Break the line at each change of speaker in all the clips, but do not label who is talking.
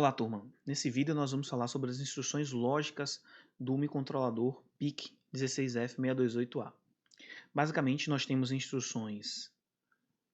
Olá, turma! Nesse vídeo nós vamos falar sobre as instruções lógicas do microcontrolador PIC 16F628A. Basicamente, nós temos instruções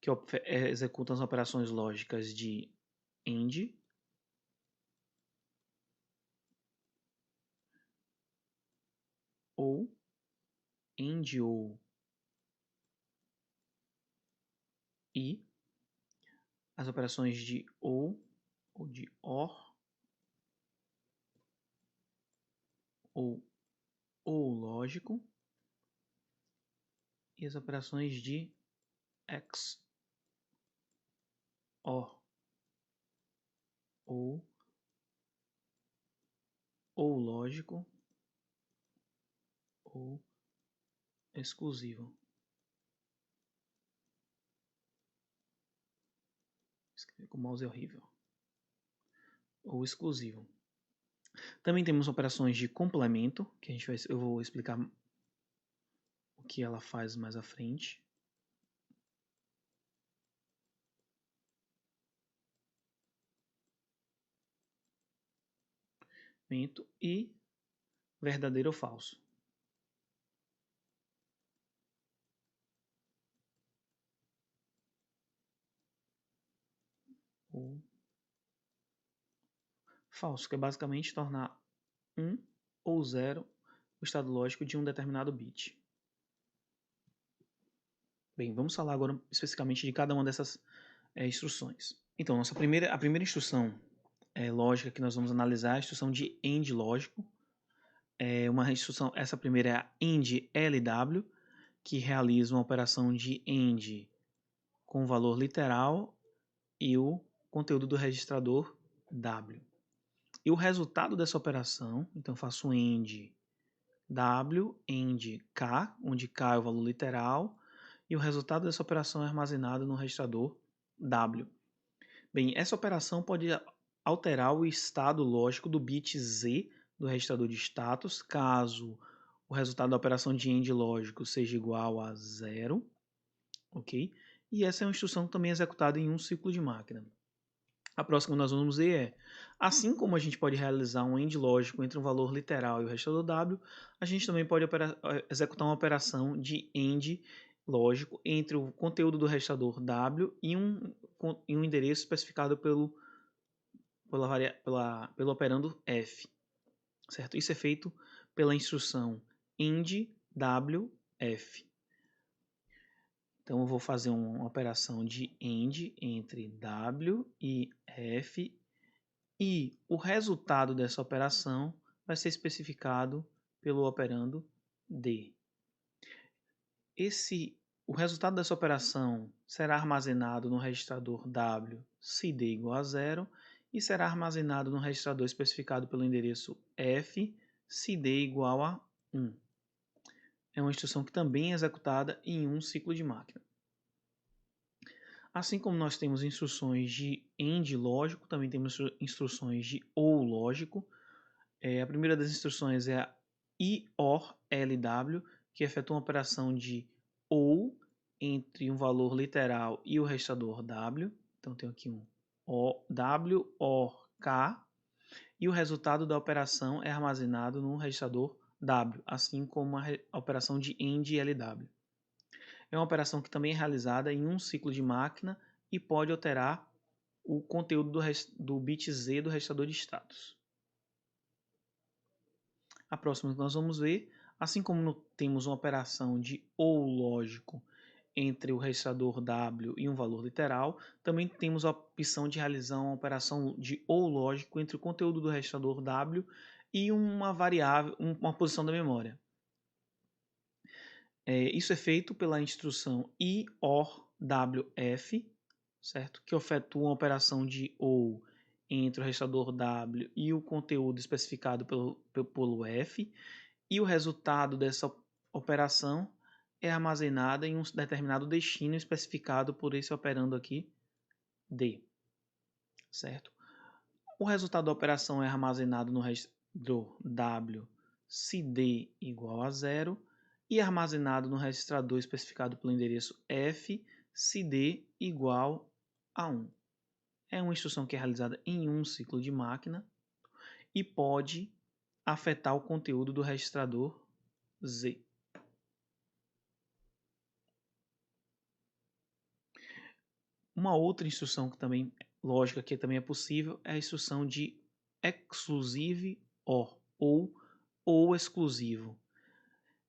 que executam as operações lógicas de AND, ou AND ou e, as operações de ou de OR, ou lógico, e as operações de XOR, ou lógico, ou exclusivo. Escrever com o mouse é horrível. Ou exclusivo. Também temos operações de complemento, que eu vou explicar o que ela faz mais à frente. E verdadeiro ou falso. Ou falso, que é basicamente tornar 1 ou 0 o estado lógico de um determinado bit. Bem, vamos falar agora especificamente de cada uma dessas instruções. Então, a primeira instrução lógica que nós vamos analisar é a instrução de AND lógico. Essa primeira é a AND LW, que realiza uma operação de AND com o valor literal e o conteúdo do registrador W. E o resultado dessa operação, então eu faço AND W, AND K, onde K é o valor literal, e o resultado dessa operação é armazenado no registrador W. Bem, essa operação pode alterar o estado lógico do bit Z do registrador de status, caso o resultado da operação de AND lógico seja igual a 0, ok? E essa é uma instrução também executada em um ciclo de máquina. A próxima que nós vamos ver é, assim como a gente pode realizar um AND lógico entre um valor literal e o registrador W, a gente também pode executar uma operação de AND lógico entre o conteúdo do registrador W e um endereço especificado pelo operando F, certo? Isso é feito pela instrução AND WF. Então eu vou fazer uma operação de AND entre W e F e o resultado dessa operação vai ser especificado pelo operando D. O resultado dessa operação será armazenado no registrador W se D igual a 0 e será armazenado no registrador especificado pelo endereço F se D igual a 1. É uma instrução que também é executada em um ciclo de máquina. Assim como nós temos instruções de AND lógico, também temos instruções de OR lógico. A primeira das instruções é a IOR-LW, que efetua uma operação de OR entre um valor literal e o registrador W. Então, tenho aqui um W, OR, K. E o resultado da operação é armazenado no registrador W, assim como a operação de AND LW. É uma operação que também é realizada em um ciclo de máquina e pode alterar o conteúdo do bit Z do registrador de status. A próxima que nós vamos ver, assim como temos uma operação de OR lógico entre o registrador W e um valor literal, também temos a opção de realizar uma operação de OR lógico entre o conteúdo do registrador W e uma variável, uma posição da memória. Isso é feito pela instrução IORWF, certo? Que efetua uma operação de OR entre o registrador W e o conteúdo especificado pelo F, e o resultado dessa operação é armazenado em um determinado destino especificado por esse operando aqui, D, certo? O resultado da operação é armazenado no registrador W se D igual a 0 e armazenado no registrador especificado pelo endereço F se D igual a 1. é uma instrução que é realizada em um ciclo de máquina e pode afetar o conteúdo do registrador Z. Uma outra instrução que também lógica que também é possível é a instrução de exclusive OR ou exclusivo.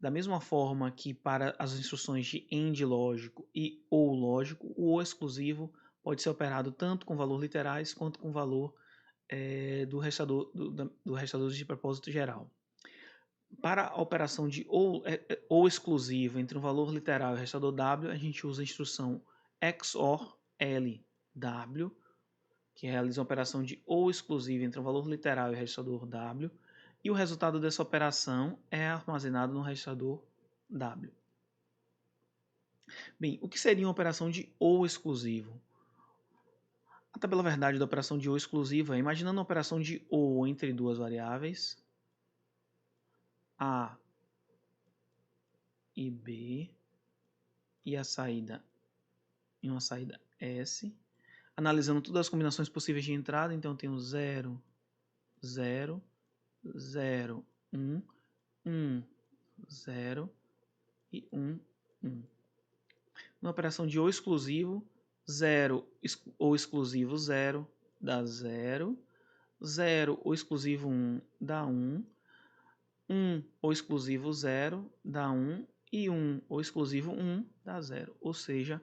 Da mesma forma que para as instruções de AND lógico e OR lógico, o OR exclusivo pode ser operado tanto com valor literais quanto com valor do registrador de propósito geral. Para a operação de ou exclusivo entre um valor literal e o registrador W, a gente usa a instrução XOR LW, que realiza uma operação de ou exclusivo entre um valor literal e o registrador W, e o resultado dessa operação é armazenado no registrador W. Bem, o que seria uma operação de ou exclusivo? A tabela verdade da operação de ou exclusivo é imaginando uma operação de ou entre duas variáveis, A e B, e a saída em uma saída S, analisando todas as combinações possíveis de entrada, então eu tenho 0, 0, 0, 1, 1, 0 e 1, 1. Na operação de ou exclusivo, 0 ou exclusivo 0 dá 0, 0 ou exclusivo 1 dá 1, 1 ou exclusivo 0 dá 1 e 1 ou exclusivo 1 dá 0. Ou seja,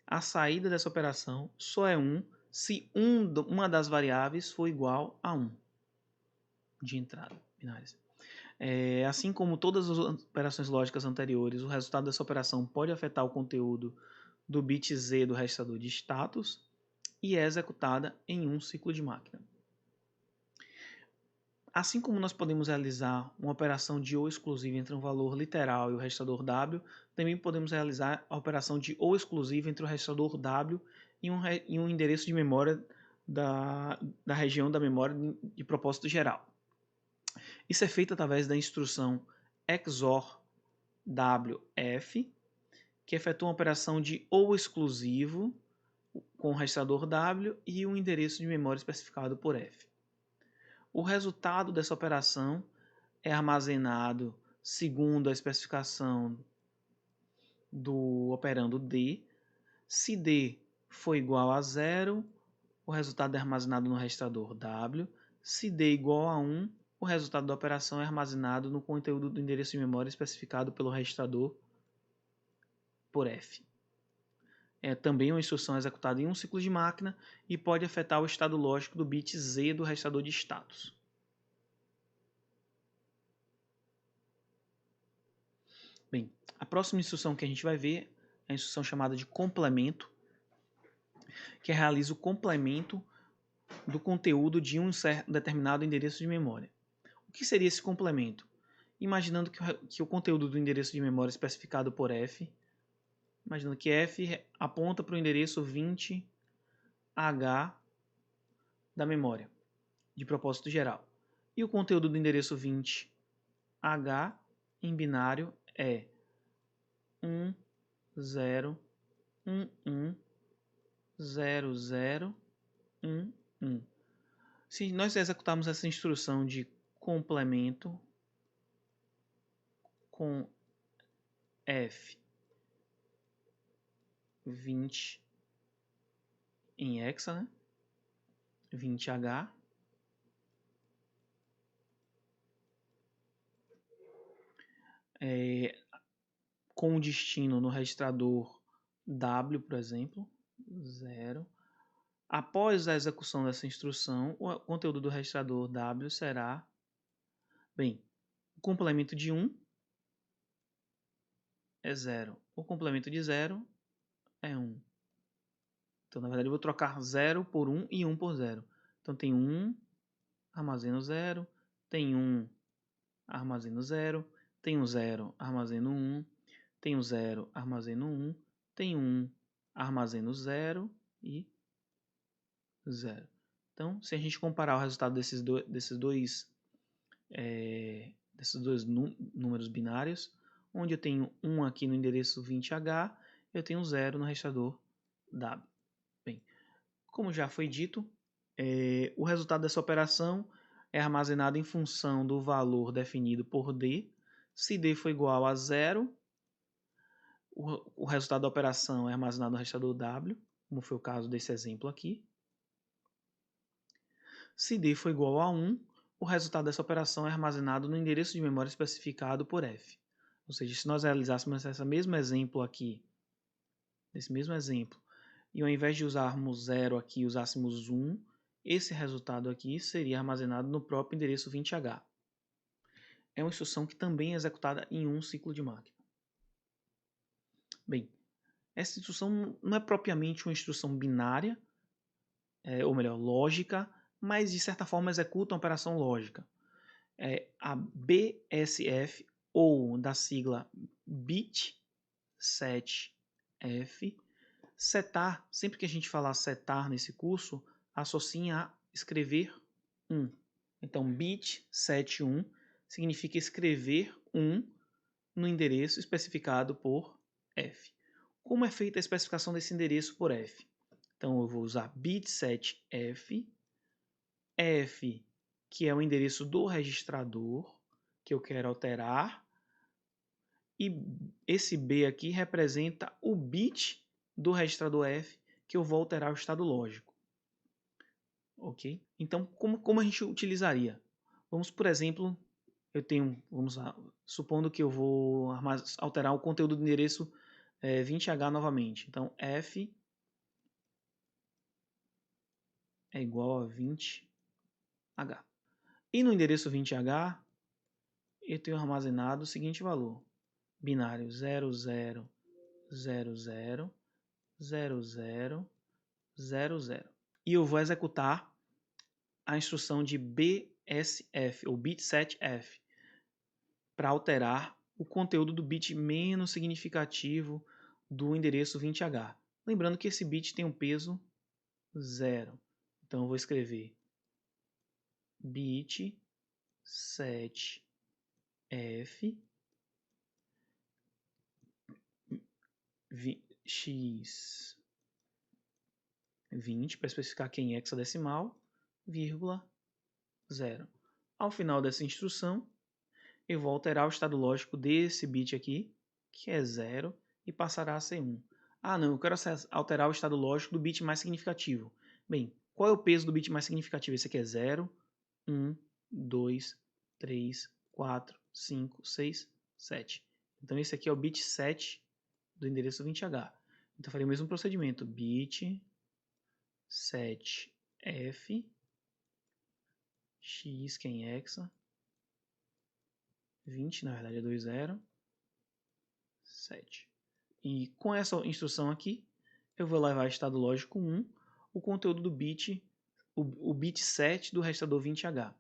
a saída dessa operação só é 1 se uma das variáveis for igual a 1 de entrada binárias. Assim como todas as operações lógicas anteriores, o resultado dessa operação pode afetar o conteúdo do bit Z do registrador de status e é executada em um ciclo de máquina. Assim como nós podemos realizar uma operação de OR exclusiva entre um valor literal e o registrador W, também podemos realizar a operação de OR exclusiva entre o registrador W e um endereço de memória da região da memória de propósito geral. Isso é feito através da instrução XOR WF, que efetua uma operação de OR exclusivo com o registrador W e um endereço de memória especificado por F. O resultado dessa operação é armazenado segundo a especificação do operando D. Se D for igual a 0, o resultado é armazenado no registrador W. Se D igual a 1, o resultado da operação é armazenado no conteúdo do endereço de memória especificado pelo registrador por F. É também uma instrução executada em um ciclo de máquina e pode afetar o estado lógico do bit Z do registrador de status. Bem, a próxima instrução que a gente vai ver é a instrução chamada de complemento, que realiza o complemento do conteúdo de um determinado endereço de memória. O que seria esse complemento? Imaginando que o conteúdo do endereço de memória especificado por F, imaginando que F aponta para o endereço 20H da memória, de propósito geral. E o conteúdo do endereço 20H em binário é 1, 0, 1, 1, 0, 0, 1, 1. Se nós executarmos essa instrução de complemento com F 20 em hexa, né? 20H, com o destino no registrador W, por exemplo, 0. Após a execução dessa instrução, o conteúdo do registrador W será, bem, o complemento de 1 é 0. O complemento de 0 é 1. Então, na verdade, eu vou trocar 0 por 1 e 1 por 0. Então, tem 1, armazeno 0, tem 1, armazeno 0, tem 0, armazeno 1, tem 0, armazeno 1, tem 1, armazeno 0 e 0. Então, se a gente comparar o resultado desses dois números binários, onde eu tenho 1 aqui no endereço 20H, eu tenho 0 no registrador W. Bem, Como já foi dito, o resultado dessa operação é armazenado em função do valor definido por D. Se D for igual a 0, o resultado da operação é armazenado no registrador W, como foi o caso desse exemplo aqui. Se D for igual a 1, o resultado dessa operação é armazenado no endereço de memória especificado por F. Ou seja, se nós realizássemos esse mesmo exemplo aqui, e ao invés de usarmos 0 aqui, usássemos 1, esse resultado aqui seria armazenado no próprio endereço 20H. É uma instrução que também é executada em um ciclo de máquina. Bem, essa instrução não é propriamente uma instrução binária, ou melhor, lógica, mas de certa forma executa uma operação lógica. A BSF, ou da sigla bit set F, setar, sempre que a gente falar setar nesse curso, associe a escrever 1. Então, bit set 1 significa escrever 1 no endereço especificado por F. Como é feita a especificação desse endereço por F? Então, eu vou usar bit set F, F, que é o endereço do registrador, que eu quero alterar, e esse B aqui representa o bit do registrador F, que eu vou alterar o estado lógico. Ok? Então, como a gente utilizaria? Vamos, por exemplo, supondo que eu vou alterar o conteúdo do endereço 20H novamente. Então, F é igual a 20H. E no endereço 20H, eu tenho armazenado o seguinte valor: binário 0000000000. E eu vou executar a instrução de BSF, ou bitsetf, para alterar o conteúdo do bit menos significativo do endereço 20H. Lembrando que esse bit tem um peso 0. Então eu vou escrever bit set f x 20 para especificar aqui em hexadecimal, vírgula 0. Ao final dessa instrução, eu vou alterar o estado lógico desse bit aqui, que é 0, e passará a ser 1. Ah, não, eu quero alterar o estado lógico do bit mais significativo. Bem, qual é o peso do bit mais significativo? Esse aqui é 0, 1, 2, 3, 4, 5, 6, 7. Então esse aqui é o bit 7 do endereço 20H. Então eu farei o mesmo procedimento. Bit 7f x, que é em hexa, 20, na verdade é 20, 7. E com essa instrução aqui, eu vou levar estado lógico 1, o conteúdo do bit, o bit 7 do registrador 20H.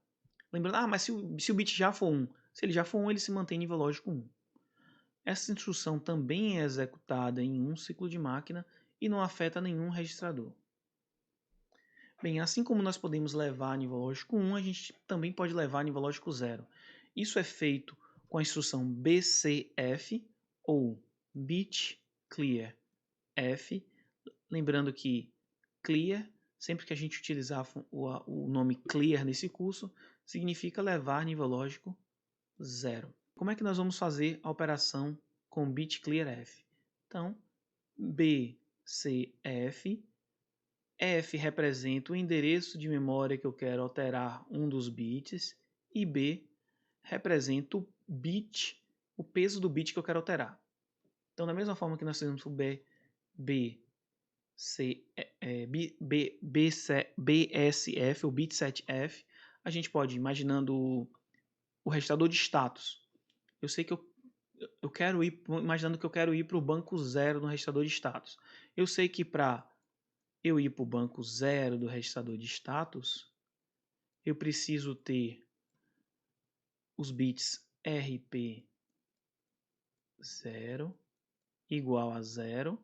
Lembrando, mas se o bit já for 1, se ele já for 1, ele se mantém em nível lógico 1. Essa instrução também é executada em um ciclo de máquina e não afeta nenhum registrador. Bem, assim como nós podemos levar a nível lógico 1, a gente também pode levar a nível lógico 0. Isso é feito com a instrução BCF, ou bit clear F, lembrando que clear, sempre que a gente utilizar o nome clear nesse curso, significa levar nível lógico 0. Como é que nós vamos fazer a operação com bit clear F? Então, BCF, F representa o endereço de memória que eu quero alterar um dos bits, e B representa o bit, o peso do bit que eu quero alterar. Então, da mesma forma que nós fizemos o BSF, o bit 7f, a gente pode, imaginando o registrador de status. Eu sei que eu quero ir, imaginando que eu quero ir para o banco 0 no registrador de status. Eu sei que para eu ir para o banco 0 do registrador de status, eu preciso ter os bits RP0 igual a 0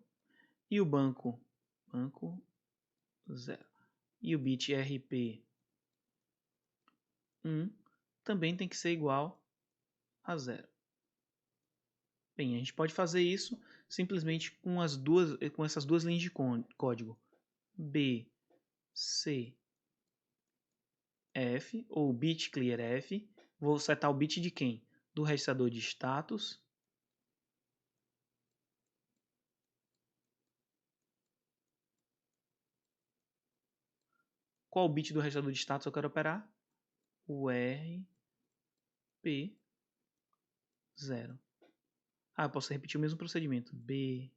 e o banco 0. E o bit RP1 também tem que ser igual a 0. Bem, a gente pode fazer isso simplesmente com essas duas linhas de código. F ou bit clear F. Vou setar o bit de quem? Do registrador de status. Qual o bit do registrador de status eu quero operar? O RP0. Eu posso repetir o mesmo procedimento. BCF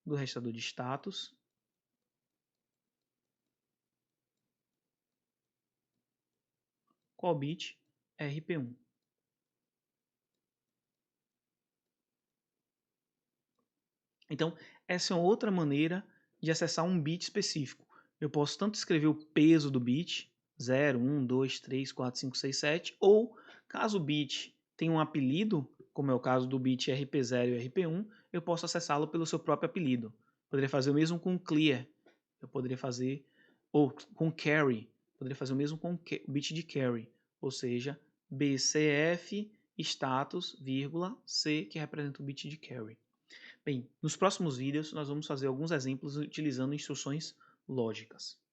do registrador de status. Qual bit? RP1. Então, essa é outra maneira de acessar um bit específico. Eu posso tanto escrever o peso do bit, 0, 1, 2, 3, 4, 5, 6, 7, ou caso o bit tenha um apelido, como é o caso do bit RP0 e RP1, eu posso acessá-lo pelo seu próprio apelido. Poderia fazer o mesmo com clear, eu poderia fazer, ou com carry, poderia fazer o mesmo com o bit de carry, ou seja, BCF status, vírgula, C, que representa o bit de carry. Bem, nos próximos vídeos nós vamos fazer alguns exemplos utilizando instruções lógicas.